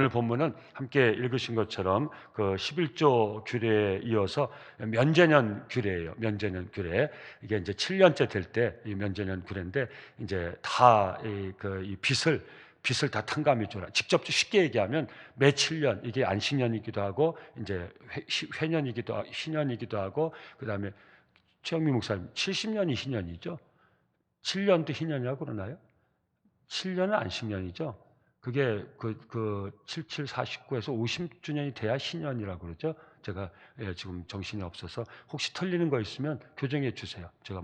오늘 본문은 함께 읽으신 것처럼 그 11조 규례에 이어서 면제년 규례예요. 면제년 규례. 이게 이제 7년째 될 때 이 면제년 규례인데 이제 다 이 빚을 다 탕감해 줘라. 직접 쉽게 얘기하면 매 7년 이게 안식년이기도 하고 이제 회년이기도 하고 희년이기도 하고 그다음에 최영민 목사님 70년이 희년이죠. 7년도 희년이라고 그러나요? 7년은 안식년이죠. 그게 77, 49에서 50주년이 돼야 신년이라고 그러죠. 제가 지금 정신이 없어서 혹시 틀리는 거 있으면 교정해 주세요. 제가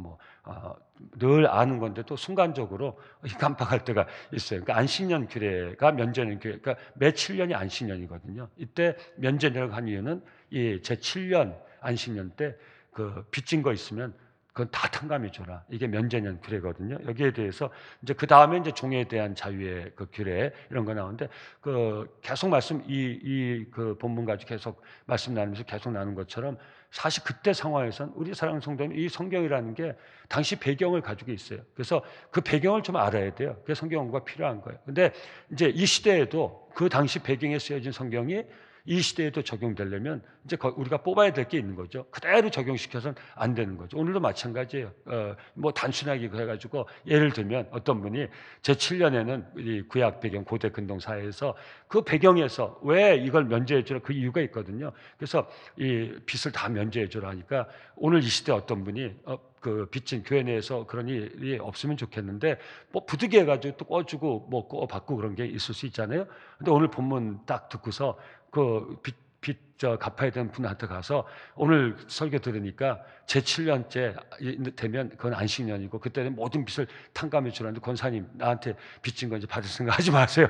늘 아는 건데 또 순간적으로 깜빡할 때가 있어요. 그러니까 안식년 규례가 면제년 규례, 그러니까 매 7년이 안식년이거든요. 이때 면제년을 한 이유는 이 제 7년 안식년 때 그 빚진 거 있으면 그건 다 탕감해 줘라. 이게 면제년 규례거든요. 여기에 대해서 이제 그 다음에 이제 종에 대한 자유의 그 규례 이런 거 나오는데 계속 그 본문 가지고 계속 말씀 나누면서 계속 나눈 것처럼 사실 그때 상황에선 우리 사랑하는 성도님 이 성경이라는 게 당시 배경을 가지고 있어요. 그래서 그 배경을 좀 알아야 돼요. 그게 성경 공부가 필요한 거예요. 근데 이제 이 시대에도 그 당시 배경에 쓰여진 성경이 이 시대에도 적용되려면 이제 우리가 뽑아야 될 게 있는 거죠. 그대로 적용시켜서는 안 되는 거죠. 오늘도 마찬가지예요. 단순하게 그래가지고 예를 들면 어떤 분이 제 7년에는 이 구약 배경 고대 근동 사회에서 그 배경에서 왜 이걸 면제해 주라 그 이유가 있거든요. 그래서 이 빚을 다 면제해 주라 하니까 오늘 이 시대 어떤 분이 그 빚진 교회 내에서 그런 일이 없으면 좋겠는데 부득이 해가지고 또 꺼주고 꺼 받고 그런 게 있을 수 있잖아요. 근데 오늘 본문 딱 듣고서 갚아야 되는 분한테 가서 오늘 설교 들으니까 제 7년째 되면 그건 안식년이고 그때는 모든 빚을 탕감해 주라는데 권사님 나한테 빚진 거 이제 받을 생각 하지 마세요.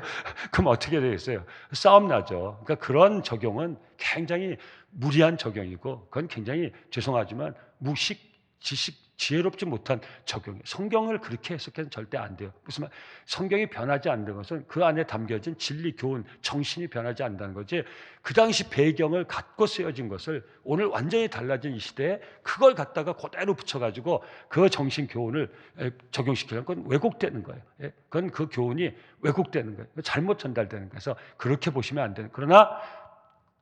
그럼 어떻게 되겠어요? 싸움 나죠. 그러니까 그런 적용은 굉장히 무리한 적용이고 그건 굉장히 죄송하지만 무식, 지식, 지혜롭지 못한 적용이에요. 성경을 그렇게 해석해서는 절대 안 돼요. 무슨 말? 성경이 변하지 않는 것은 그 안에 담겨진 진리, 교훈, 정신이 변하지 않는다는 거지 그 당시 배경을 갖고 쓰여진 것을 오늘 완전히 달라진 이 시대에 그걸 갖다가 그대로 붙여가지고 그 정신 교훈을 적용시키는 건 왜곡되는 거예요. 그건 그 교훈이 왜곡되는 거예요. 잘못 전달되는 거예요. 그래서 그렇게 보시면 안 되는. 그러나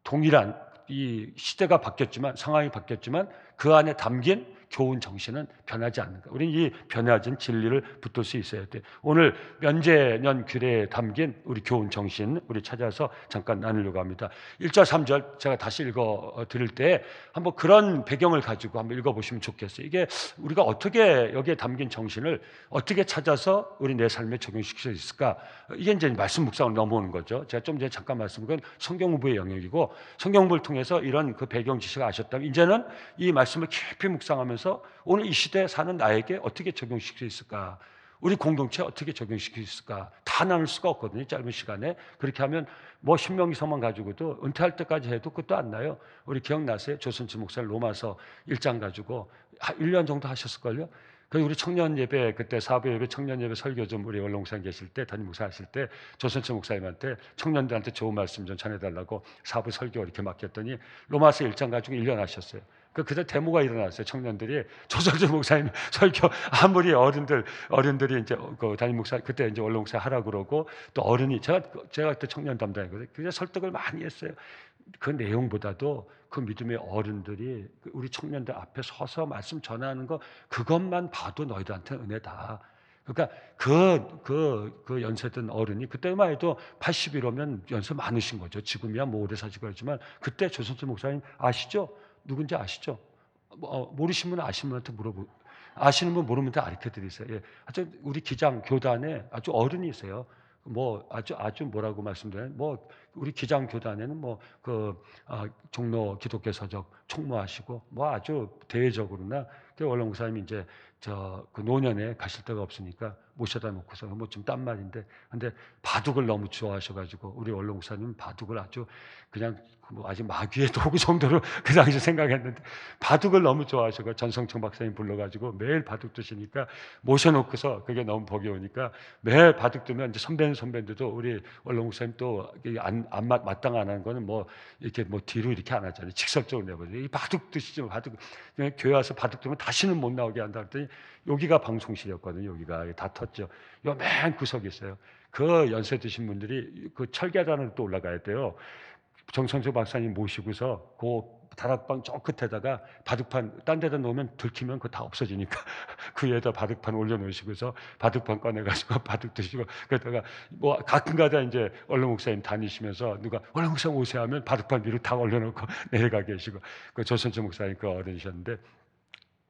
동일한 이 시대가 바뀌었지만 상황이 바뀌었지만 그 안에 담긴 교훈 정신은 변하지 않는 거예요. 우리는 이 변하진 진리를 붙들 수 있어야 돼. 오늘 면제년 규례에 담긴 우리 교훈 정신 우리 찾아서 잠깐 나누려고 합니다. 1절 3절 제가 다시 읽어 드릴 때 한번 그런 배경을 가지고 한번 읽어 보시면 좋겠어요. 이게 우리가 어떻게 여기에 담긴 정신을 어떻게 찾아서 우리 내 삶에 적용시킬 수 있을까? 이게 이제 말씀 묵상을 넘어오는 거죠. 제가 좀 전에 잠깐 말씀드린 건 성경 공부의 영역이고 성경 공부를 통해서 이런 그 배경 지식을 아셨다면 이제는 이 말씀을 깊이 묵상하면서 오늘 이 시대에 사는 나에게 어떻게 적용시킬 수 있을까? 우리 공동체에 어떻게 적용시킬 수 있을까? 다 나눌 수가 없거든요. 짧은 시간에. 그렇게 하면 신명기서만 가지고도 은퇴할 때까지 해도 끝도 안 나요. 우리 기억나세요? 조선치 목사님 로마서 1장 가지고 1년 정도 하셨을걸요? 우리 청년 예배 그때 사부 예배 청년 예배 설교 좀 우리 원롱산 계실 때 담임 목사 하실 때 조선치 목사님한테 청년들한테 좋은 말씀 좀 전해달라고 사부 설교 이렇게 맡겼더니 로마서 1장 가지고 1년 하셨어요. 그때 데모가 일어났어요. 청년들이 조선치 목사님 설교 아무리 어른들이 이제 그 담임 목사 그때 이제 원로 목사 하라 그러고 또 어른이 제가 그때 청년 담당이거든요. 그래서 설득을 많이 했어요. 그 내용보다도 그 믿음의 어른들이 우리 청년들 앞에 서서 말씀 전하는 거 그것만 봐도 너희들한테 은혜다. 그러니까 그 연세든 어른이 그때만 해도 80이라면 연세 많으신 거죠. 지금이야 뭐 오래 사시고 그렇지만 그때 조선주 목사님 아시죠? 누군지 아시죠? 모르시면 아시는 분한테 물어보. 아시는 분 모르면 다 가르쳐 드리세요. 예. 하여튼 우리 기장 교단에 아주 어른이세요. 아주 뭐라고 말씀드려요? 우리 기장 교단에는 종로 기독교 서적 총무하시고 아주 대외적으로나 원로 목사님이 이제 그 노년에 가실 데가 없으니까 모셔다 놓고서 좀 딴 말인데 근데 바둑을 너무 좋아하셔가지고 우리 원로 목사님 바둑을 아주 그냥 아주 마귀의 도구 정도로 그 당시 생각했는데 바둑을 너무 좋아하셔서 전성청 박사님 불러가지고 매일 바둑 두시니까 모셔놓고서 그게 너무 복이 오니까 매일 바둑 두면 이제 선배들도 우리 원로 목사님 또 마땅 안 하는 거는 이렇게 뒤로 이렇게 안 하잖아요. 직설적으로 내버려. 이 바둑 두시죠. 바둑 그냥 교회 와서 바둑 두면 다시는 못 나오게 한다 그랬더니 여기가 방송실이었거든요. 여기가 다 텄죠. 요 맨 구석에 있어요. 그 연세 드신 분들이 그 철계단으로 또 올라가야 돼요. 정성조 박사님 모시고서 그 다락방 저 끝에다가 바둑판 딴 데다 놓으면 들키면 그거 다 없어지니까 그 위에다 바둑판 올려놓으시고서 바둑판 꺼내가지고 바둑 드시고 그러다가 뭐 가끔가다 이제 원로 목사님 다니시면서 누가 원로 목사님 오세요 하면 바둑판 위로 다 올려놓고 내려가 계시고 그 조선조 목사님 그 어른이셨는데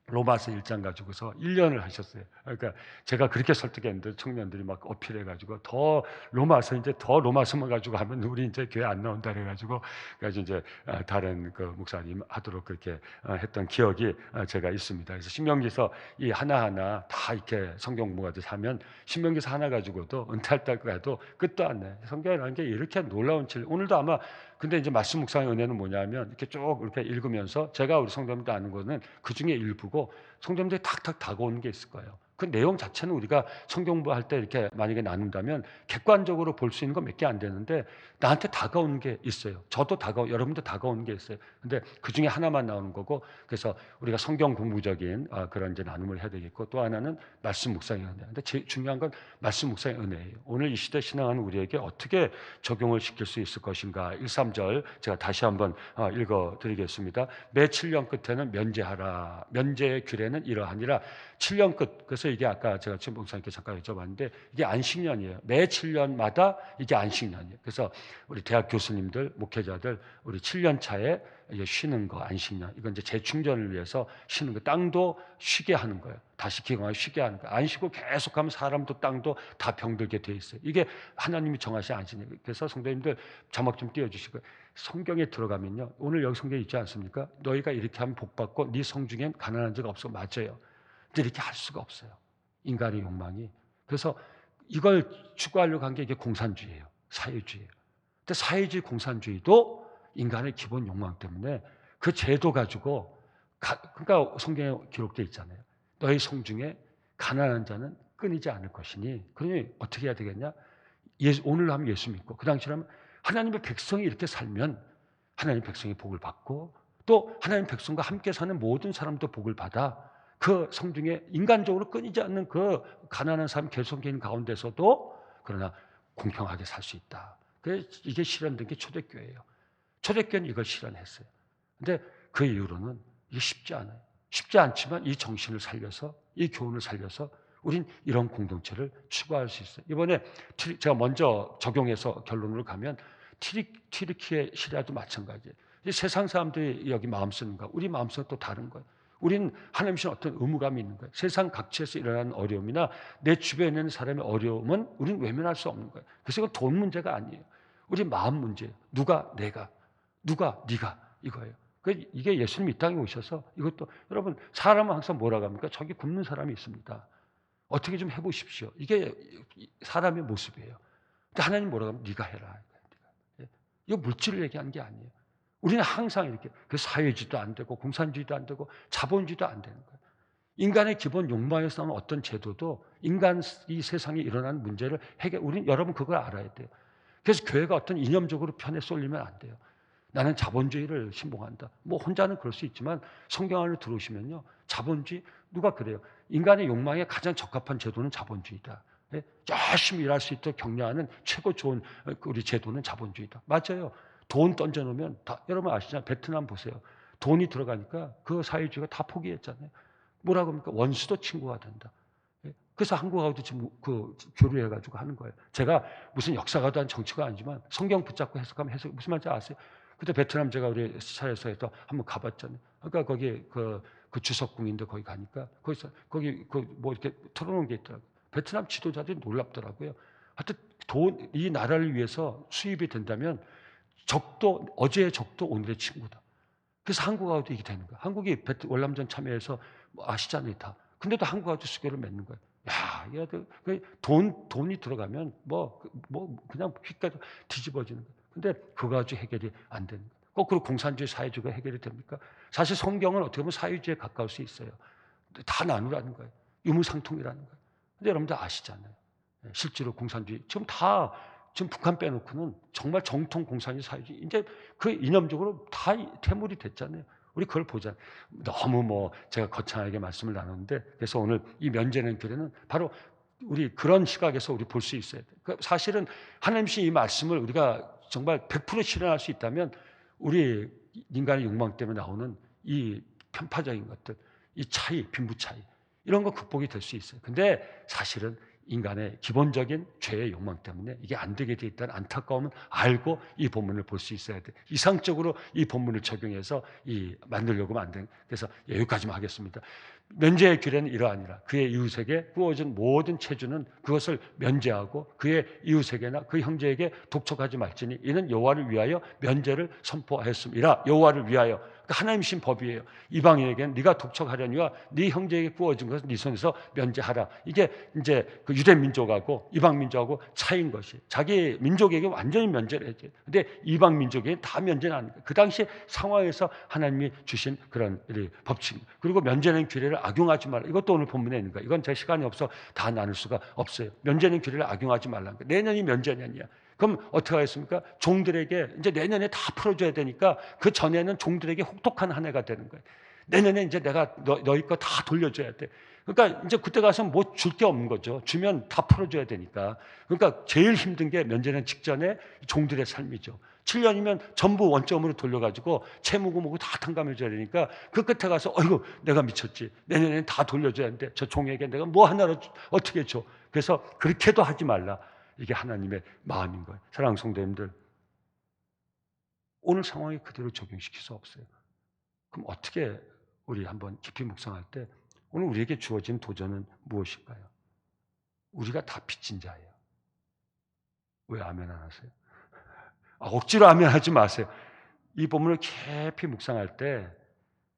로마서 1장 가지고서 1년을 하셨어요. 그러니까 제가 그렇게 설득했는데 청년들이 막 어필해가지고 더 로마서만 가지고 하면 우리 이제 교회 안 나온다 그래가지고 그래서 이제 다른 그 목사님 하도록 그렇게 했던 기억이 제가 있습니다. 그래서 신명기서 이 하나하나 다 이렇게 성경 공부가 하면 신명기서 하나 가지고도 은퇴할 때까지 해도 끝도 안 나요. 성경이라는 게 이렇게 놀라운 질. 오늘도 아마 근데 이제 말씀 묵상의 은혜는 뭐냐면 이렇게 쭉 이렇게 읽으면서 제가 우리 성도님들 아는 거는 그 중에 일부고 성도님들이 탁탁 다가오는 게 있을 거예요. 그 내용 자체는 우리가 성경 공부할 때 이렇게 만약에 나눈다면 객관적으로 볼 수 있는 건 몇 개 안 되는데 나한테 다가오는 게 있어요. 저도 여러분도 다가오는 게 있어요. 근데 그 중에 하나만 나오는 거고 그래서 우리가 성경 공부적인 그런 이제 나눔을 해야 되겠고 또 하나는 말씀 묵상의 은혜. 근데 제일 중요한 건 말씀 묵상의 은혜예요. 오늘 이 시대 신앙하는 우리에게 어떻게 적용을 시킬 수 있을 것인가. 1, 3절 제가 다시 한번 읽어 드리겠습니다. 매 7년 끝에는 면제하라. 면제의 규례는 이러하니라. 7년 끝. 그래서 이게 아까 제가 지금 목사님께 잠깐 여쭤봤는데 이게 안식년이에요. 매 7년마다 이게 안식년이에요. 그래서 우리 대학 교수님들, 목회자들 우리 7년 차에 쉬는 거 안식년. 이건 이제 재충전을 위해서 쉬는 거. 땅도 쉬게 하는 거예요. 다시 기강을 쉬게 하는 거예요. 안 쉬고 계속하면 사람도 땅도 다 병들게 돼 있어요. 이게 하나님이 정하신 안식년. 그래서 성도님들 자막 좀 띄워주시고 성경에 들어가면요. 오늘 여기 성경에 있지 않습니까? 너희가 이렇게 하면 복 받고 네 성중엔 가난한 자가 없어. 맞아요. 근데 이렇게 할 수가 없어요. 인간의 욕망이. 그래서 이걸 추구하려고 한 게 이게 공산주의예요. 사회주의예요. 근데 사회주의 공산주의도 인간의 기본 욕망 때문에 그 제도 가지고 그러니까 성경에 기록되어 있잖아요. 너희 성중에 가난한 자는 끊이지 않을 것이니 그러니 어떻게 해야 되겠냐? 오늘 하면 예수 믿고 그 당시라면 하나님의 백성이 이렇게 살면 하나님 백성이 복을 받고 또 하나님 백성과 함께 사는 모든 사람도 복을 받아 그 성중에 인간적으로 끊이지 않는 그 가난한 삶 계속인 가운데서도 그러나 공평하게 살 수 있다. 그래서 이게 실현된 게 초대교회예요. 초대교회는 이걸 실현했어요. 근데 그 이후로는 이게 쉽지 않아요. 쉽지 않지만 이 정신을 살려서 이 교훈을 살려서 우린 이런 공동체를 추구할 수 있어요. 이번에 제가 먼저 적용해서 결론으로 가면 튀르키예 시리아도 마찬가지예요. 세상 사람들이 여기 마음 쓰는 거 우리 마음속은 또 다른 거예요. 우리는 하나님 신 어떤 의무감이 있는 거예요. 세상 각지에서 일어나는 어려움이나 내 주변에 있는 사람의 어려움은 우리는 외면할 수 없는 거예요. 그래서 이건 돈 문제가 아니에요. 우리 마음 문제예요. 누가 내가, 누가 네가 이거예요. 이게 예수님 이 땅에 오셔서 이것도 여러분 사람은 항상 뭐라고 합니까? 저기 굶는 사람이 있습니다. 어떻게 좀 해보십시오. 이게 사람의 모습이에요. 근데 하나님 뭐라고 하면 네가 해라. 이거 물질을 얘기하는 게 아니에요. 우리는 항상 이렇게 그 사회주의도 안 되고 공산주의도 안 되고 자본주의도 안 되는 거예요. 인간의 기본 욕망에서 나오는 어떤 제도도 인간 이 세상에 일어나는 문제를 우리는 여러분 그걸 알아야 돼요. 그래서 교회가 어떤 이념적으로 편에 쏠리면 안 돼요. 나는 자본주의를 신봉한다. 뭐 혼자는 그럴 수 있지만 성경 안으로 들어오시면요. 자본주의 누가 그래요. 인간의 욕망에 가장 적합한 제도는 자본주의다. 열심히 일할 수 있도록 격려하는 최고 좋은 우리 제도는 자본주의다. 맞아요. 돈 던져놓으면 여러분 아시잖아요. 베트남 보세요. 돈이 들어가니까 그 사회주의가 다 포기했잖아요. 뭐라고 합니까? 원수도 친구가 된다. 그래서 한국하고도 지금 그 교류해가지고 하는 거예요. 제가 무슨 역사가도 한 정치가 아니지만 성경 붙잡고 해석하면 무슨 말인지 아세요? 그때 베트남 제가 우리 시차에서 한번 가봤잖아요. 그러니까 거기 그 주석궁인데 거기 가니까 거기 뭐 이렇게 털어놓은 게 있더라고요. 베트남 지도자들이 놀랍더라고요. 하여튼 이 나라를 위해서 수입이 된다면 어제의 적도 오늘의 친구다. 그래서 한국하고도 이게 되는 거야. 한국이 월남전 참여해서 뭐 아시잖아요, 다. 근데도 한국하고도 수교를 맺는 거예요. 야, 돈이 들어가면 그냥 휙가지고 뒤집어지는 거예요. 근데 그거 가지고 해결이 안 되는 거예요. 거꾸로 공산주의, 사회주의가 해결이 됩니까? 사실 성경은 어떻게 보면 사회주의에 가까울 수 있어요. 다 나누라는 거예요. 유무상통이라는 거예요. 근데 여러분들 아시잖아요. 실제로 공산주의 지금 북한 빼놓고는 정말 정통 공산주의 사회주의 이제 그 이념적으로 다 퇴물이 됐잖아요. 우리 그걸 보자. 너무 제가 거창하게 말씀을 나눴는데 그래서 오늘 이 면제는 교례는 바로 우리 그런 시각에서 우리 볼 수 있어야 돼요. 사실은 하나님신 이 말씀을 우리가 정말 100% 실현할 수 있다면 우리 인간의 욕망 때문에 나오는 이 편파적인 것들, 이 차이, 빈부 차이 이런 거 극복이 될 수 있어요. 근데 사실은 인간의 기본적인 죄의 욕망 때문에 이게 안 되게 돼 있다는 안타까움은 알고 이 본문을 볼 수 있어야 돼. 이상적으로 이 본문을 적용해서 만들려고 만든. 그래서 여기까지만 하겠습니다. 면제의 규례는 이러하니라. 그의 이웃에게 구워진 모든 체주는 그것을 면제하고 그의 이웃에게나 그 형제에게 독촉하지 말지니 이는 여호와를 위하여 면제를 선포하였음이라. 여호와를 위하여. 그러니까 하나님이신 법이에요. 이방인에게는 네가 독촉하려니와 네 형제에게 구워진 것을 네 손에서 면제하라. 이게 이제 그 유대 민족하고 이방 민족하고 차이인 것이. 자기 민족에게 완전히 면제를 해줘요. 근데 이방 민족에게 다 면제는 안 해요. 그 당시 상황에서 하나님이 주신 그런 법칙. 그리고 면제는 규례를 악용하지 말라. 이것도 오늘 본문에 있는 거예요. 이건 제 시간이 없어 다 나눌 수가 없어요. 면제는 규례를 악용하지 말라는 거예요. 내년이 면제년이야. 그럼 어떻게 하겠습니까? 종들에게 이제 내년에 다 풀어줘야 되니까 그 전에는 종들에게 혹독한 한 해가 되는 거예요. 내년에 이제 내가 너희 거 다 돌려줘야 돼. 그러니까 이제 그때 가서 뭐 줄 게 없는 거죠. 주면 다 풀어줘야 되니까. 그러니까 제일 힘든 게 면제년 직전에 종들의 삶이죠. 7년이면 전부 원점으로 돌려가지고 채무고 뭐고 다 탕감해줘야 되니까 그 끝에 가서 어이구 내가 미쳤지. 내년에는 다 돌려줘야 하는데 저 종에게 내가 뭐 하나를 어떻게 줘. 그래서 그렇게도 하지 말라. 이게 하나님의 마음인 거예요. 사랑하는 성도님들, 오늘 상황에 그대로 적용시킬 수 없어요. 그럼 어떻게 우리 한번 깊이 묵상할 때 오늘 우리에게 주어진 도전은 무엇일까요? 우리가 다 빚진 자예요. 왜 아멘 안 하세요? 억지로 아멘 하지 마세요. 이 본문을 깊이 묵상할 때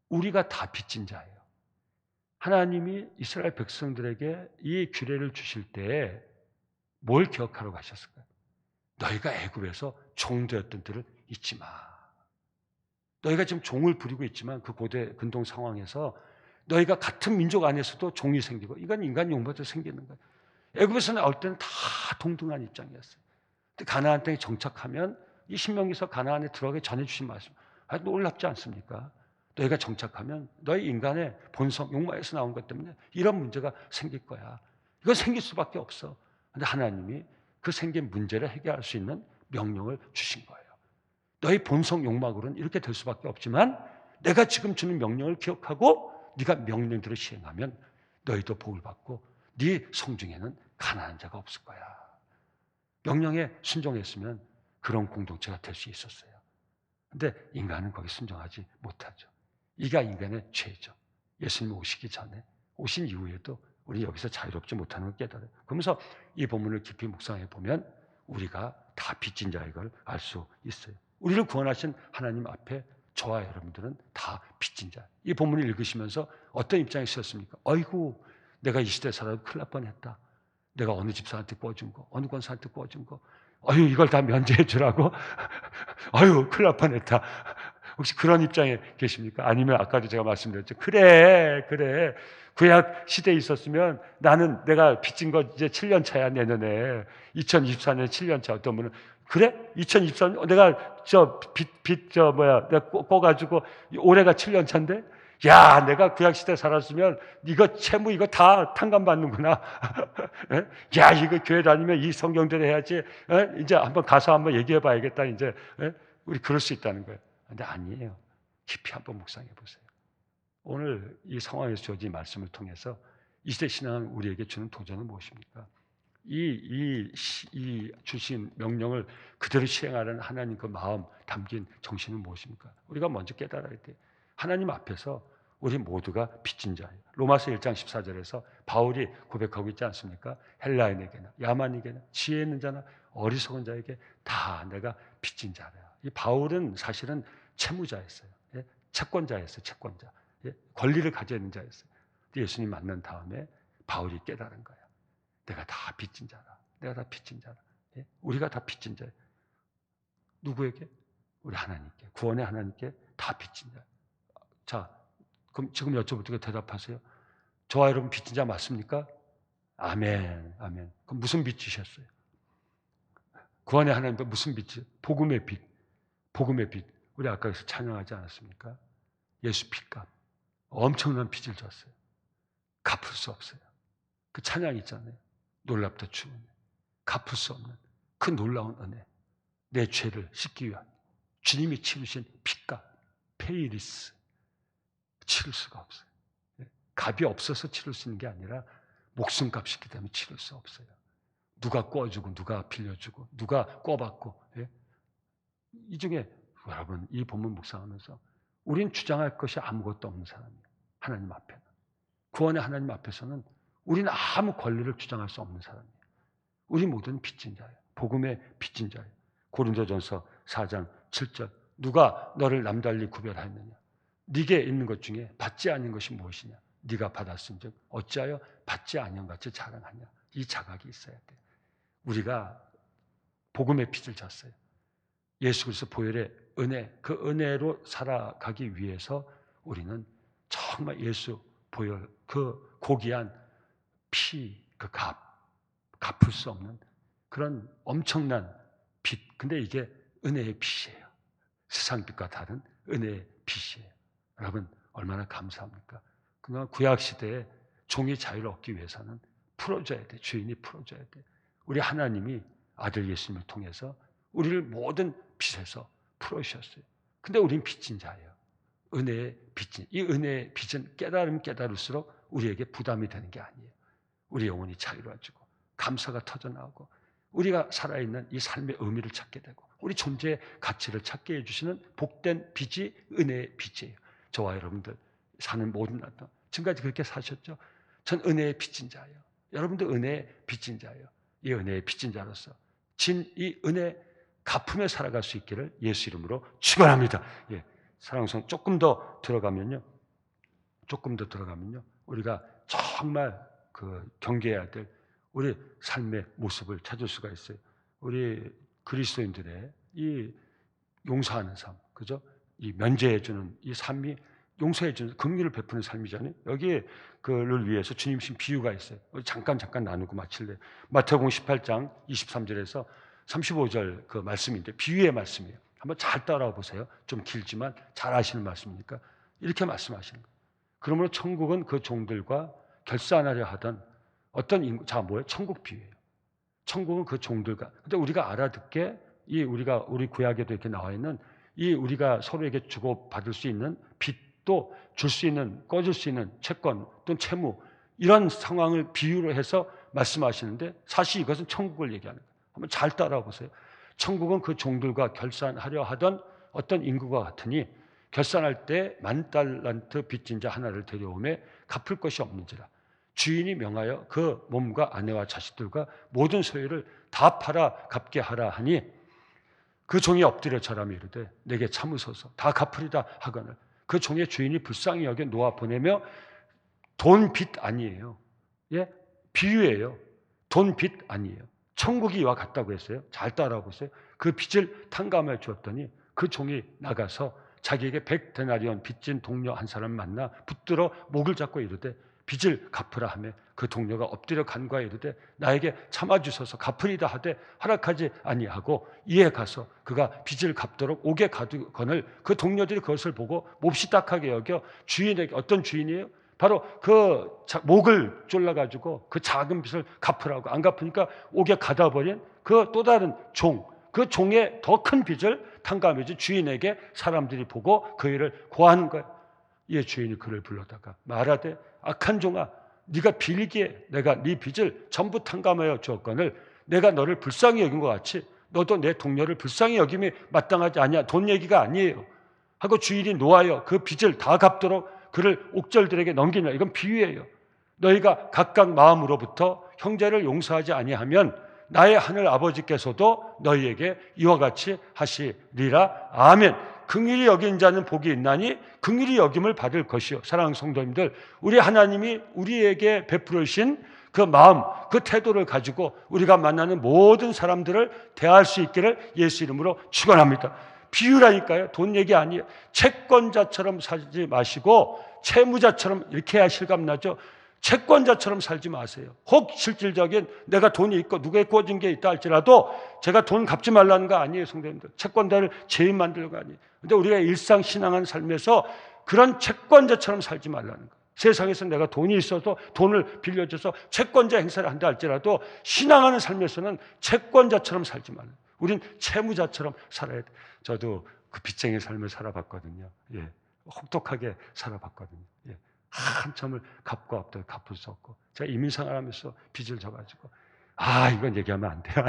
우리가 다 빚진 자예요. 하나님이 이스라엘 백성들에게 이 규례를 주실 때 뭘 기억하러 가셨을까요? 너희가 애굽에서 종되었던 때를 잊지 마. 너희가 지금 종을 부리고 있지만 그 고대 근동 상황에서 너희가 같은 민족 안에서도 종이 생기고 이건 인간 용모도 생기는 거예요. 애굽에서 나올 때는 다 동등한 입장이었어요. 근데 가나안 땅에 정착하면 이 신명기서 가나안에 들어가기 전에 주신 말씀 놀랍지 않습니까? 너희가 정착하면 너희 인간의 본성, 욕망에서 나온 것 때문에 이런 문제가 생길 거야. 이건 생길 수밖에 없어. 근데 하나님이 그 생긴 문제를 해결할 수 있는 명령을 주신 거예요. 너희 본성 욕망으로는 이렇게 될 수밖에 없지만 내가 지금 주는 명령을 기억하고 네가 명령대로 시행하면 너희도 복을 받고 네 성중에는 가난한 자가 없을 거야. 명령에 순종했으면 그런 공동체가 될 수 있었어요. 근데 인간은 거기 순종하지 못하죠. 이가 인간의 죄죠. 예수님 오시기 전에 오신 이후에도 우리 여기서 자유롭지 못하는 걸 깨달아요. 그러면서 이 본문을 깊이 묵상해 보면 우리가 다 빚진 자인 걸 알 수 있어요. 우리를 구원하신 하나님 앞에 저와 여러분들은 다 빚진 자. 이 본문을 읽으시면서 어떤 입장이 있었습니까? 어이구 내가 이 시대에 살아도 큰일 날 뻔했다. 내가 어느 집사한테 꿔준 거, 어느 권사한테 꿔준 거, 어휴 이걸 다 면제해 주라고? 어휴 큰일 날 뻔했다. 혹시 그런 입장에 계십니까? 아니면 아까도 제가 말씀드렸죠. 그래. 구약 시대에 있었으면 나는 내가 빚진 거 이제 7년 차야 내년에. 2024년 7년 차. 어떤 분은 그래? 2024년 내가 내가 꿔가지고 올해가 7년 차인데 야, 내가 구약 시대 살았으면 이거 채무 이거 다 탕감받는구나. 야, 이거 교회 다니면 이 성경대로 해야지. 이제 한번 가서 한번 얘기해 봐야겠다. 이제 우리 그럴 수 있다는 거예요. 근데 아니에요. 깊이 한번 묵상해 보세요. 오늘 이 상황에서 주어진 말씀을 통해서 이 시대 신앙은 우리에게 주는 도전은 무엇입니까? 이 주신 명령을 그대로 시행하라는 하나님 그 마음 담긴 정신은 무엇입니까? 우리가 먼저 깨달아야 돼요. 하나님 앞에서 우리 모두가 빚진 자예요. 로마서 1장 14절에서 바울이 고백하고 있지 않습니까? 헬라인에게나 야만에게나 지혜 있는 자나 어리석은 자에게 다 내가 빚진 자라. 이 바울은 사실은 채무자였어요. 채권자였어요. 채권자. 권리를 가지고 있는 자였어요. 예수님 만난 다음에 바울이 깨달은 거예요. 내가 다 빚진 자라. 내가 다 빚진 자라. 우리가 다 빚진 자예요. 누구에게? 우리 하나님께. 구원의 하나님께 다 빚진 자. 자, 그럼 지금 여쭤볼 대답하세요. 저와 여러분 빚진 자 맞습니까? 아멘. 그럼 무슨 빚 지셨어요? 구원의 하나님께 무슨 빚이요? 복음의 빚. 복음의 빚. 우리 아까 여기서 찬양하지 않았습니까? 예수 빚값. 엄청난 빚을 졌어요. 갚을 수 없어요. 그 찬양 있잖아요. 놀랍다 주은 갚을 수 없는 그 놀라운 은혜, 내 죄를 씻기 위한 주님이 치르신 핏값, 페이리스, 치를 수가 없어요. 값이 없어서 치를 수 있는 게 아니라 목숨값이기 때문에 치를 수 없어요. 누가 꿔주고 누가 빌려주고 누가 꿔받고, 이 중에 여러분 이 본문 묵상하면서 우린 주장할 것이 아무것도 없는 사람이에요. 하나님 앞에는. 구원의 하나님 앞에서는 우리는 아무 권리를 주장할 수 없는 사람이에요. 우리 모두는 빚진 자예요. 복음의 빚진 자예요. 고린도전서 4장 7절 누가 너를 남달리 구별하였느냐? 네게 있는 것 중에 받지 않은 것이 무엇이냐? 네가 받았은즉 어찌하여 받지 아니한 같이 자랑하냐? 이 자각이 있어야 돼. 우리가 복음의 빚을 졌어요. 예수 그리스도 보혈의 은혜, 그 은혜로 살아가기 위해서 우리는 정말 예수 보혈 그 고귀한 피, 그 갚을 수 없는 그런 엄청난 빚. 근데 이게 은혜의 빚이에요. 세상 빚과 다른 은혜의 빚이에요. 여러분 얼마나 감사합니까? 그러나 구약 시대에 종이 자유를 얻기 위해서는 풀어줘야 돼. 주인이 풀어줘야 돼. 우리 하나님이 아들 예수님을 통해서 우리를 모든 빚에서 풀어주셨어요. 근데 우린 빚진 자예요. 은혜의 빚진. 이 은혜의 빚은 깨달을수록 우리에게 부담이 되는 게 아니에요. 우리 영혼이 자유로워지고 감사가 터져나오고 우리가 살아있는 이 삶의 의미를 찾게 되고 우리 존재의 가치를 찾게 해주시는 복된 빚이 은혜의 빚이에요. 저와 여러분들 사는 모든 날도 지금까지 그렇게 사셨죠? 전 은혜의 빚진 자예요. 여러분도 은혜의 빚진 자예요. 이 은혜의 빚진 자로서 진 이 은혜 갚으며 살아갈 수 있기를 예수 이름으로 축원합니다. 사랑성 조금 더 들어가면요. 우리가 정말 그 경계해야 될 우리 삶의 모습을 찾을 수가 있어요. 우리 그리스도인들의 이 용서하는 삶, 그죠? 이 면제해주는 이 삶이 용서해주는 긍휼을 베푸는 삶이잖아요. 여기에 그를 위해서 주님 신 비유가 있어요. 우리 잠깐 나누고 마칠래요. 마태복음 18장 23절에서 35절 그 말씀인데 비유의 말씀이에요. 한번 잘 따라와 보세요. 좀 길지만 잘 아시는 말씀이니까 이렇게 말씀하시는 거예요. 그러므로 천국은 그 종들과 결산하려 하던 어떤 인구, 뭐예요? 천국 비유예요. 천국은 그 종들과. 근데 우리가 알아듣게 우리 구약에도 이렇게 나와 있는 이 우리가 서로에게 주고 받을 수 있는 빚도 줄 수 있는 꺼줄 수 있는 채권 또는 채무 이런 상황을 비유로 해서 말씀하시는데 사실 이것은 천국을 얘기하는 거예요. 한번 잘 따라와 보세요. 천국은 그 종들과 결산하려 하던 어떤 인구가 같으니 결산할 때 10,000달란트 빚진 자 하나를 데려오매 갚을 것이 없는지라 주인이 명하여 그 몸과 아내와 자식들과 모든 소유를 다 팔아 갚게 하라 하니 그 종이 엎드려 절하며 이르되 내게 참으소서 다 갚으리다 하거늘 그 종의 주인이 불쌍히 여겨 놓아 보내며 돈 빚 아니에요. 비유예요. 돈 빚 아니에요. 천국이 이와 같다고 했어요. 잘 따라와 보세요. 그 빚을 탕감해 주었더니 그 종이 나가서 자기에게 100데나리온 빚진 동료 한 사람 만나 붙들어 목을 잡고 이르되 빚을 갚으라 하며 그 동료가 엎드려 간과해 이르되 나에게 참아주소서 갚으리다 하되 허락하지 아니하고 이에 가서 그가 빚을 갚도록 옥에 가두거늘 그 동료들이 그것을 보고 몹시 딱하게 여겨 주인에게 어떤 주인이에요? 바로 그 목을 졸라가지고 그 작은 빚을 갚으라고 안 갚으니까 옥에 가둬버린 그 또 다른 그 종의 더 큰 빚을 탕감해준 주인에게 사람들이 보고 그 일을 고하는 거예요. 이에 주인이 그를 불러다가 말하되 악한 종아 네가 빌기에 내가 네 빚을 전부 탕감하여 주었거늘 내가 너를 불쌍히 여긴 것 같이 너도 내 동료를 불쌍히 여김이 마땅하지 아니야. 돈 얘기가 아니에요. 하고 주인이 노하여 그 빚을 다 갚도록 그를 옥절들에게 넘기냐. 이건 비유예요. 너희가 각각 마음으로부터 형제를 용서하지 아니하면 나의 하늘 아버지께서도 너희에게 이와 같이 하시리라. 아멘. 긍휼히 여긴 자는 복이 있나니 긍휼히 여김을 받을 것이요. 사랑하는 성도님들, 우리 하나님이 우리에게 베풀어 주신 그 마음, 그 태도를 가지고 우리가 만나는 모든 사람들을 대할 수 있기를 예수 이름으로 축원합니다. 비유라니까요. 돈 얘기 아니에요. 채권자처럼 살지 마시고 채무자처럼 이렇게 해야 실감나죠. 채권자처럼 살지 마세요. 혹 실질적인 내가 돈이 있고 누구의 꾸어진 게 있다 할지라도 제가 돈 갚지 말라는 거 아니에요, 성도님들. 채권자를 죄인 만들려고 아니에요. 근데 우리가 일상 신앙하는 삶에서 그런 채권자처럼 살지 말라는 거예요. 세상에서 내가 돈이 있어서 돈을 빌려줘서 채권자 행세를 한다 할지라도 신앙하는 삶에서는 채권자처럼 살지 말아요. 우린 채무자처럼 살아야 돼. 저도 그 빚쟁이 삶을 살아봤거든요. 예, 혹독하게 살아봤거든요. 예, 한참을 갚고 앞도 갚을 수 없고, 제가 이민생활하면서 빚을 져가지고 이건 얘기하면 안 돼요.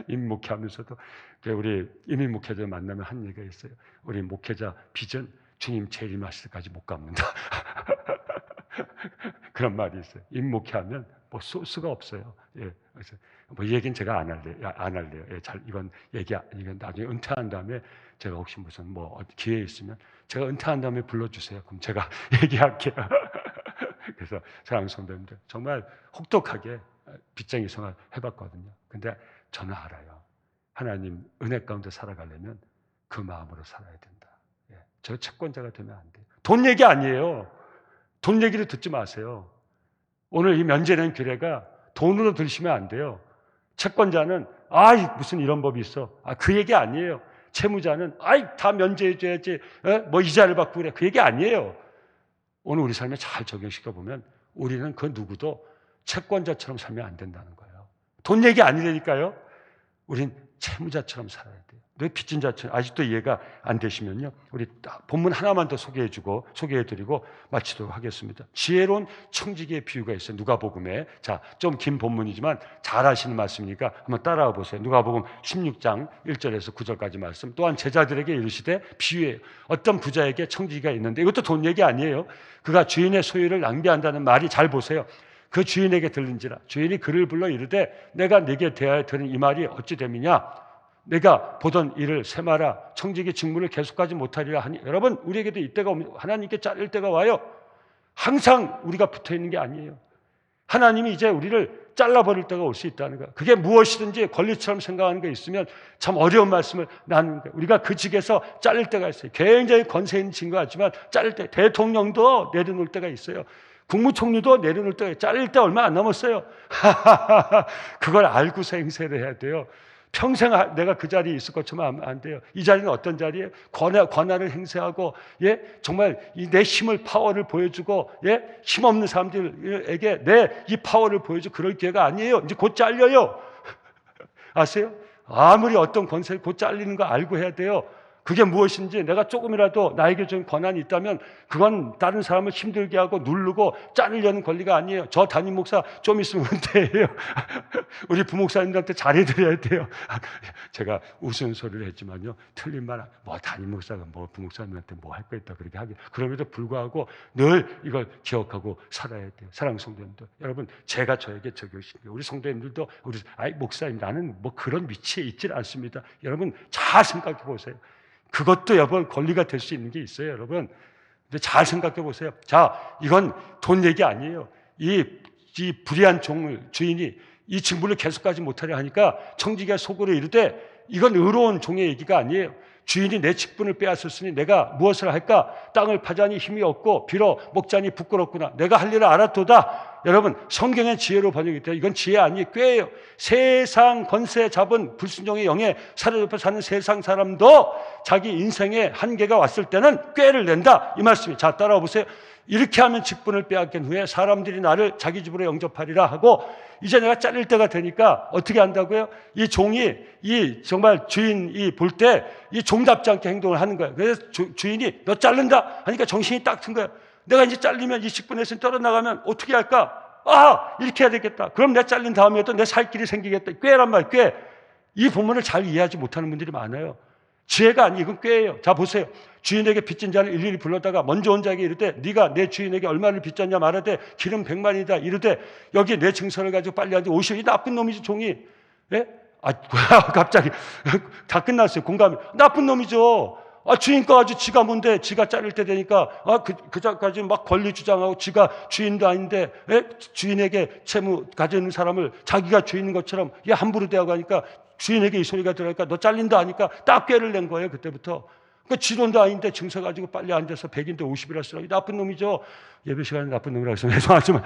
임목회하면서도 우리 이민 목회자 만나면 한 얘기가 있어요. 우리 목회자 빚은 주님 재림하실 때까지 못 갚는다. 그런 말이 있어요. 임목회하면 뭐 소스가 없어요. 예, 그래서 뭐 이 얘기는 제가 안 할래요. 예, 이건 나중에 은퇴한 다음에 제가 혹시 무슨 뭐 기회 있으면 제가 은퇴한 다음에 불러주세요. 그럼 제가 얘기할게요. 그래서 사랑하는 성도님들, 정말 혹독하게 빚쟁이 생활 해봤거든요. 근데 저는 알아요. 하나님 은혜 가운데 살아가려면 그 마음으로 살아야 된다. 예, 저 채권자가 되면 안 돼요. 돈 얘기 아니에요. 돈 얘기를 듣지 마세요. 오늘 이 면제된 규례가 돈으로 들으시면 안 돼요. 채권자는 무슨 이런 법이 있어. 그 얘기 아니에요. 채무자는 다 면제해줘야지. 뭐 이자를 받고 그래. 그 얘기 아니에요. 오늘 우리 삶에 잘 적용시켜 보면 우리는 그 누구도 채권자처럼 살면 안 된다는 거예요. 돈 얘기 아니라니까요. 우린 채무자처럼 살아야 돼요. 왜 빚진 자처럼 아직도 이해가 안 되시면요, 우리 본문 하나만 더 소개해드리고 마치도록 하겠습니다. 지혜로운 청지기의 비유가 있어요. 누가복음에. 좀 긴 본문이지만 잘 아시는 말씀이니까 한번 따라와 보세요. 누가복음 16장 1절에서 9절까지 말씀. 또한 제자들에게 이르시되 비유에 어떤 부자에게 청지기가 있는데, 이것도 돈 얘기 아니에요. 그가 주인의 소유를 낭비한다는 말이, 잘 보세요. 그 주인에게 들린지라. 주인이 그를 불러 이르되 내가 네게 대하여 들은 이 말이 어찌 됨이냐. 내가 보던 일을 세마라. 청지기 직무를 계속하지 못하리라 하니. 여러분, 우리에게도 이때가 옵니다. 하나님께 자를 때가 와요. 항상 우리가 붙어있는 게 아니에요. 하나님이 이제 우리를 잘라버릴 때가 올 수 있다는 거예요. 그게 무엇이든지 권리처럼 생각하는 게 있으면 참 어려운 말씀을 나누는 거예요. 우리가 그 직에서 잘릴 때가 있어요. 굉장히 권세 있는 친구 같지만 잘릴 때, 대통령도 내려놓을 때가 있어요. 국무총리도 내려놓을 때가 있어요. 잘릴 때 얼마 안 남았어요. 그걸 알고서 행세를 해야 돼요. 평생 내가 그 자리에 있을 것처럼 하면 안 돼요. 이 자리는 어떤 자리예요? 권한을 행사하고, 예, 정말 내 힘을, 파워를 보여주고, 예, 힘없는 사람들에게 내 이 파워를 보여주고 그럴 기회가 아니에요. 이제 곧 잘려요. 아세요? 아무리 어떤 권세를 곧 잘리는 거 알고 해야 돼요. 그게 무엇인지, 내가 조금이라도 나에게 좀 권한이 있다면 그건 다른 사람을 힘들게 하고 누르고 자르려는 권리가 아니에요. 저 담임 목사 좀 있으면 은퇴해요. 우리 부목사님들한테 잘해드려야 돼요. 제가 우스갯소리를 했지만요, 틀린 말, 담임 목사가 부목사님한테 뭐 할 거 있다 그렇게 하기. 그럼에도 불구하고 늘 이걸 기억하고 살아야 돼요. 사랑하는 성도님들, 여러분, 제가 저에게 적용시킨 우리 성도님들도 목사님, 나는 뭐 그런 위치에 있질 않습니다. 여러분 잘 생각해 보세요. 그것도 여러분 권리가 될 수 있는 게 있어요, 여러분. 근데 잘 생각해 보세요. 이건 돈 얘기 아니에요. 이 불의한 주인이 이 직무를 계속하지 못하려 하니까 청지기가 속으로 이르되, 이건 의로운 종의 얘기가 아니에요. 주인이 내 직분을 빼앗았으니 내가 무엇을 할까? 땅을 파자니 힘이 없고 빌어 먹자니 부끄럽구나. 내가 할 일을 알았도다. 여러분, 성경의 지혜로 번역이 돼요. 이건 지혜 아니에요. 꾀예요. 세상 권세 잡은 불순종의 영에 사로잡혀 사는 세상 사람도 자기 인생의 한계가 왔을 때는 꾀를 낸다, 이 말씀이. 따라와 보세요. 이렇게 하면 직분을 빼앗긴 후에 사람들이 나를 자기 집으로 영접하리라 하고, 이제 내가 잘릴 때가 되니까 어떻게 한다고요? 이 종이, 정말 주인이 볼 때 이 종답지 않게 행동을 하는 거예요. 그래서 주인이 너 자른다 하니까 정신이 딱 튼 거예요. 내가 이제 잘리면 이 직분에서 떨어나가면 어떻게 할까? 이렇게 해야 되겠다. 그럼 내가 잘린 다음에도 내 살 길이 생기겠다. 꾀란 말이에요, 꾀. 이 본문을 잘 이해하지 못하는 분들이 많아요. 지혜가 아니에요. 이건 꾀예요. 보세요. 주인에게 빚진 자를 일일이 불러다가 먼저 온 자에게 이르되 네가 내 주인에게 얼마를 빚졌냐 말하되 기름 100만이다. 이르되 여기 내 증서를 가지고 빨리 앉아 50이 나쁜 놈이지, 종이. 예? 갑자기 다 끝났어요. 공감이. 나쁜 놈이죠. 주인 거 가지고 지가 뭔데, 지가 자를 때 되니까 그자까지 막 권리 주장하고 지가 주인도 아닌데, 예? 주인에게 채무 가지는 사람을 자기가 주인인 것처럼 함부로 대하고 하니까 주인에게 이 소리가 들어가니까 너 잘린다 하니까 딱 꾀를 낸 거예요, 그때부터. 그러니까 지론도 아닌데 증서 가지고 빨리 앉아서 100인데 50이라 쓰라고. 나쁜 놈이죠. 예배 시간에 나쁜 놈이라고 해서 죄송하지만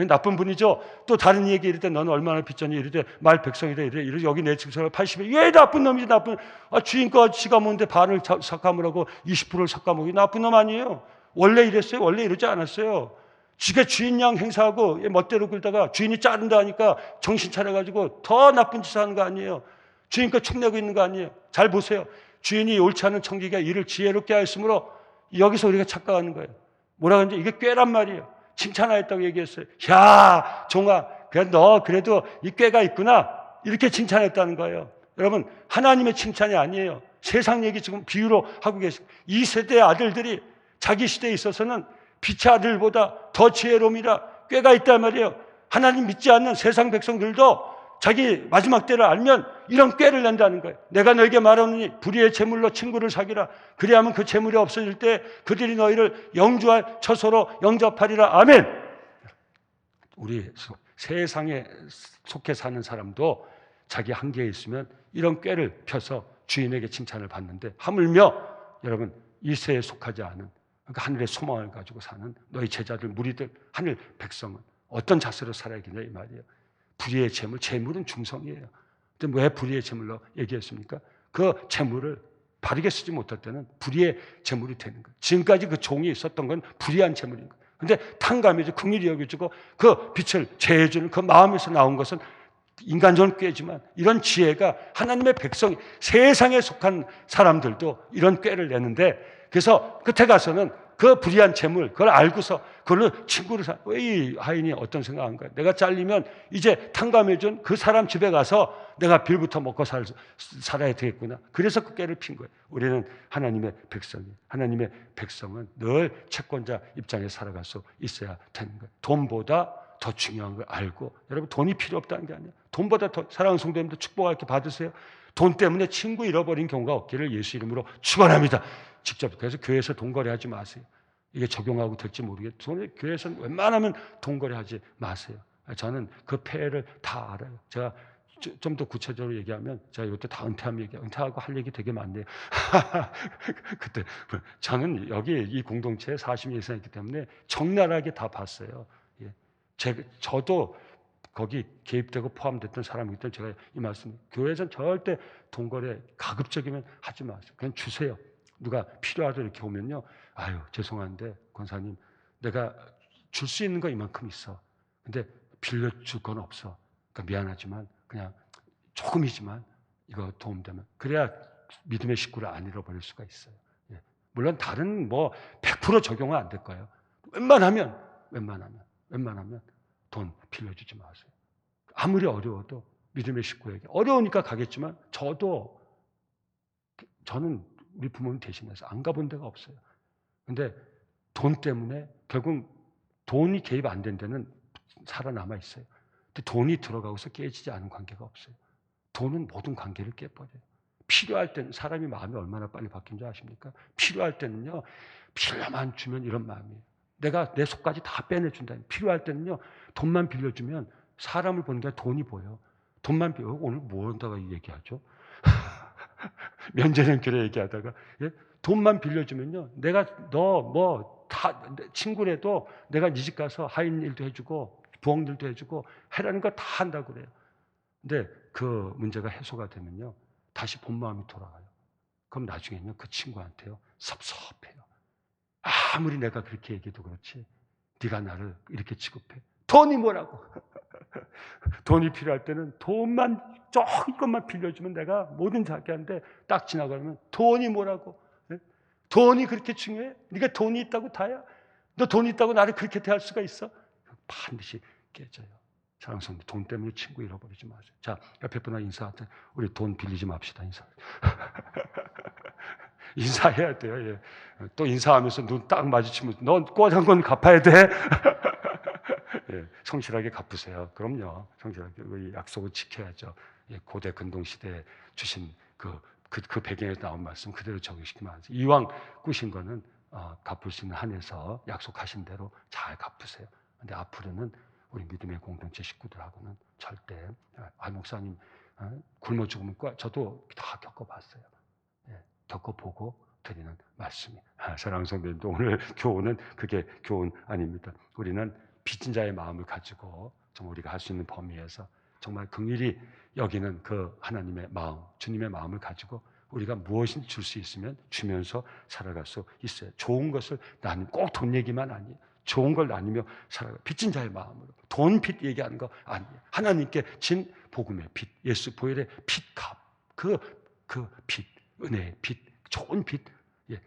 나쁜 분이죠. 또 다른 얘기 이럴 때 너는 얼마나 빚졌니? 이럴 때 말 백성이다. 이래 여기 내 증서가 80이. 왜 나쁜 놈이지, 나쁜. 주인 거 지가 뭔데 반을 삭감을 하고 20%를 삭감하고. 나쁜 놈 아니에요. 원래 이랬어요? 원래 이러지 않았어요. 지가 주인양 행사하고 멋대로 굴다가 주인이 자른다 하니까 정신 차려가지고 더 나쁜 짓을 하는 거 아니에요. 주인 거 축내고 있는 거 아니에요. 잘 보세요. 주인이 옳지 않은 청지기가 이를 지혜롭게 하였으므로 여기서 우리가 착각하는 거예요. 뭐라 그러는지 이게 꾀란 말이에요. 칭찬하였다고 얘기했어요. 야, 종아, 그래 너 그래도 이 꾀가 있구나. 이렇게 칭찬했다는 거예요. 여러분, 하나님의 칭찬이 아니에요. 세상 얘기 지금 비유로 하고 계시고, 이 세대의 아들들이 자기 시대에 있어서는 빛의 아들보다 더 지혜로움이라 꾀가 있단 말이에요. 하나님 믿지 않는 세상 백성들도 자기 마지막 때를 알면 이런 꾀를 낸다는 거예요. 내가 너에게 말하노니 불의의 재물로 친구를 사귀라. 그리하면 그 재물이 없어질 때 그들이 너희를 영주할 처소로 영접하리라. 아멘. 우리 세상에 속해 사는 사람도 자기 한계에 있으면 이런 꾀를 펴서 주인에게 칭찬을 받는데, 하물며 여러분 이 세에 속하지 않은, 그러니까 하늘의 소망을 가지고 사는 너희 제자들, 무리들, 하늘 백성은 어떤 자세로 살아야겠냐 이 말이에요. 불의의 재물, 재물은 중성이에요. 근데 왜 불의의 재물로 얘기했습니까? 그 재물을 바르게 쓰지 못할 때는 불의의 재물이 되는 거예요. 지금까지 그 종이 있었던 건 불의한 재물인 거예요. 근데 탕감해주고 긍휼히 여겨주고 그 빛을 제해주는 그 마음에서 나온 것은 인간적으로 꾀지만, 이런 지혜가 하나님의 백성이, 세상에 속한 사람들도 이런 꾀를 내는데, 그래서 끝에 가서는 그 불의한 재물, 그걸 알고서 그걸로 친구를 이 하인이 어떤 생각한 거예요? 내가 잘리면 이제 탕감해준 그 사람 집에 가서 내가 빌부터 먹고 살아야 되겠구나. 그래서 그 꾀를 핀 거예요. 우리는 하나님의 백성이에요. 하나님의 백성은 늘 채권자 입장에 살아갈 수 있어야 되는 거예요. 돈보다 더 중요한 걸 알고, 여러분 돈이 필요 없다는 게 아니에요. 돈보다 더, 사랑하는 성도님들 축복할 게 받으세요. 돈 때문에 친구 잃어버린 경우가 없기를 예수 이름으로 축원합니다. 직접. 그래서 교회에서 돈 거래하지 마세요. 이게 적용하고 될지 모르겠어요. 교회에서는 웬만하면 돈 거래하지 마세요. 저는 그 폐해를 다 알아요. 제가 좀 더 구체적으로 얘기하면, 제가 이것도 다 은퇴하면 은퇴하고 할 얘기 되게 많네요. 그때 저는 여기 이 공동체에 40년 이상 있기 때문에 적나라하게 다 봤어요. 저도 거기 개입되고 포함됐던 사람이기 때문에 제가 이 말씀, 교회에서는 절대 돈 거래 가급적이면 하지 마세요. 그냥 주세요. 누가 필요하다 이렇게 오면요, 아유 죄송한데 권사님, 내가 줄 수 있는 거 이만큼 있어. 근데 빌려줄 건 없어. 그러니까 미안하지만 그냥 조금이지만 이거 도움되면, 그래야 믿음의 식구를 안 잃어버릴 수가 있어요. 물론 다른 100% 적용은 안 될 거예요. 웬만하면 돈 빌려주지 마세요. 아무리 어려워도 믿음의 식구에게, 어려우니까 가겠지만 저는 우리 부모님 대신해서 안 가본 데가 없어요. 근데 돈 때문에 결국 돈이 개입 안 된 데는 살아남아 있어요. 근데 돈이 들어가고서 깨지지 않은 관계가 없어요. 돈은 모든 관계를 깨버려요. 필요할 때는, 사람이 마음이 얼마나 빨리 바뀐 줄 아십니까? 필요할 때는요, 필요만 주면 이런 마음이에요. 내가 내 속까지 다 빼내준다. 필요할 때는요, 돈만 빌려주면 사람을 보는 게 돈이 보여. 돈만 빌려. 오늘 뭐 한다가 얘기하죠? 면제는 얘기하다가, 돈만 빌려주면요, 내가 다 친구라도 내가 네 집 가서 하인 일도 해주고 부엌 일도 해주고 해라는 거 다 한다고 그래요. 근데 그 문제가 해소가 되면요, 다시 본 마음이 돌아가요. 그럼 나중에는요, 그 친구한테요, 섭섭해요. 아무리 내가 그렇게 얘기해도 그렇지, 네가 나를 이렇게 취급해. 돈이 뭐라고? 돈이 필요할 때는 돈만 조금만 빌려주면 내가 뭐든 자기한테 딱 지나가면 돈이 뭐라고? 돈이 그렇게 중요해? 네가 돈이 있다고 다야? 너 돈이 있다고 나를 그렇게 대할 수가 있어? 반드시 깨져요. 사랑하는 성도, 돈 때문에 친구 잃어버리지 마세요. 자, 옆에 분하고 인사하자. 우리 돈 빌리지 맙시다. 인사해야 돼요. 또 인사하면서 눈 딱 마주치면 넌 꼬잔 건 갚아야 돼. 성실하게 갚으세요. 그럼요. 성실하게 우리 약속을 지켜야죠. 고대 근동 시대에 주신 그 배경에서 나온 말씀 그대로 적용시키면 안 돼요. 이왕 꾸신 거는 갚을 수 있는 한에서 약속하신 대로 잘 갚으세요. 근데 앞으로는 우리 믿음의 공동체 식구들하고는 절대, 목사님 굶어 죽으면 저도 다 겪어봤어요. 겪어보고 드리는 말씀이에요. 사랑하는 성도님들, 오늘 교훈은 그게 교훈 아닙니다. 우리는 빚진 자의 마음을 가지고 정말 우리가 할 수 있는 범위에서 정말 긍휼히 여기는 그 하나님의 마음, 주님의 마음을 가지고 우리가 무엇인지 줄 수 있으면 주면서 살아갈 수 있어요. 좋은 것을 나누, 꼭 돈 얘기만 아니에요. 좋은 걸 나누며 살아가. 빚진 자의 마음으로. 돈 빚 얘기하는 거 아니에요. 하나님께 진 복음의 빚, 예수 보혈의 빚값, 그 빚, 은혜의 빚, 좋은 빚,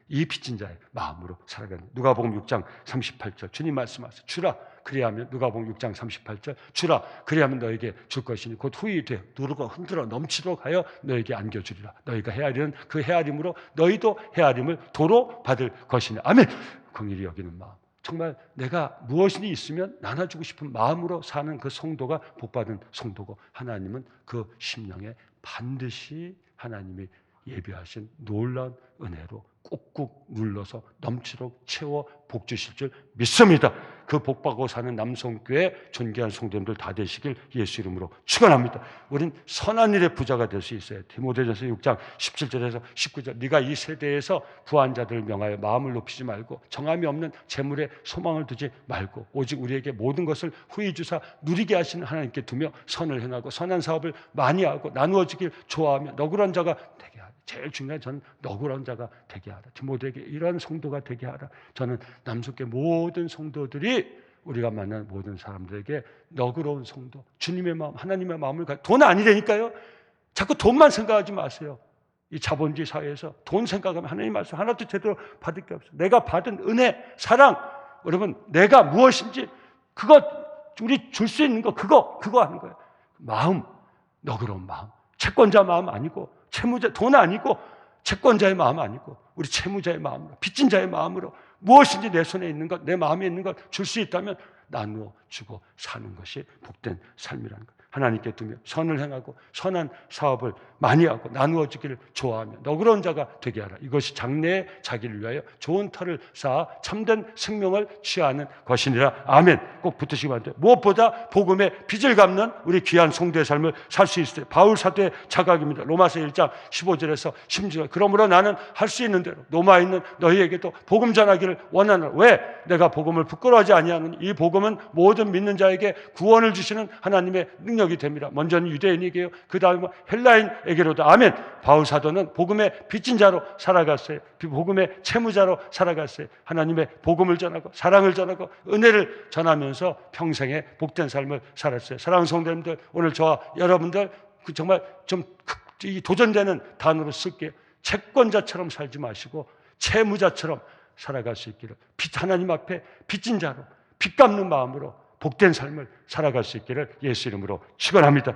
이 빚진 자의 마음으로 살아가는. 누가복음 6장 38절 주님 말씀하세요. 주라 그리하면, 누가복음 6장 38절 주라 그리하면 너에게 줄 것이니 곧 후이 돼 누르고 흔들어 넘치도록 하여 너에게 안겨주리라. 너희가 헤아리는 그 헤아림으로 너희도 헤아림을 도로 받을 것이니. 아멘. 긍휼히 여기는 마음, 정말 내가 무엇이 있으면 나눠주고 싶은 마음으로 사는 그 성도가 복받은 성도고, 하나님은 그 심령에 반드시 하나님이 예비하신 놀라운 은혜로 꾹꾹 눌러서 넘치도록 채워 복 주실 줄 믿습니다. 그 복받고 사는 남성교회 존귀한 성도님들 다 되시길 예수 이름으로 축원합니다. 우린 선한 일의 부자가 될 수 있어요. 디모데전서 6장 17절에서 19절 네가 이 세대에서 부한 자들을 명하여 마음을 높이지 말고 정함이 없는 재물에 소망을 두지 말고 오직 우리에게 모든 것을 후히 주사 누리게 하시는 하나님께 두며 선을 행하고 선한 사업을 많이 하고 나누어지길 좋아하며 너그러운 자가 되게 하라. 제일 중요한 전 너그러운 자가 되게 하라. 디모데에게 이런 성도가 되게 하라. 저는 남석계 모든 성도들이, 우리가 만난 모든 사람들에게 너그러운 성도, 주님의 마음, 하나님의 마음을 돈 아니라니까요. 자꾸 돈만 생각하지 마세요. 이 자본주의 사회에서 돈 생각하면 하나님 말씀 하나도 제대로 받을 게 없어요. 내가 받은 은혜, 사랑, 여러분 내가 무엇인지 그거 우리 줄 수 있는 거 그거 하는 거예요. 마음, 너그러운 마음, 채권자 마음 아니고, 채무자, 돈 아니고, 채권자의 마음 아니고 우리 채무자의 마음으로, 빚진 자의 마음으로 무엇인지 내 손에 있는 것, 내 마음에 있는 것 줄 수 있다면 나누어 주고 사는 것이 복된 삶이라는 것. 하나님께 두며 선을 행하고 선한 사업을 많이 하고 나누어 주기를 좋아하며 너그러운 자가 되게 하라. 이것이 장래에 자기를 위하여 좋은 터를 쌓아 참된 생명을 취하는 것이니라. 아멘. 꼭 붙으시기 바랍니다. 무엇보다 복음의 빚을 갚는 우리 귀한 성도의 삶을 살 수 있어요. 바울 사도의 자각입니다. 로마서 1장 15절에서 16절 그러므로 나는 할 수 있는 대로 로마에 있는 너희에게도 복음 전하기를 원하노라. 왜? 내가 복음을 부끄러워하지 아니하노니 이 복음은 모든 믿는 자에게 구원을 주시는 하나님의 능력이 됩니다. 먼저는 유대인에게요, 그 다음은 헬라인에게로도. 아멘. 바울 사도는 복음의 빚진 자로 살아갔어요. 복음의 채무자로 살아갔어요. 하나님의 복음을 전하고 사랑을 전하고 은혜를 전하면서 평생에 복된 삶을 살았어요. 사랑하는 성도님들, 오늘 저와 여러분들 정말 좀 도전되는 단어로 쓸게요. 채권자처럼 살지 마시고 채무자처럼 살아갈 수 있기를, 하나님 앞에 빚진 자로 빚 갚는 마음으로 복된 삶을 살아갈 수 있기를 예수 이름으로 축원합니다.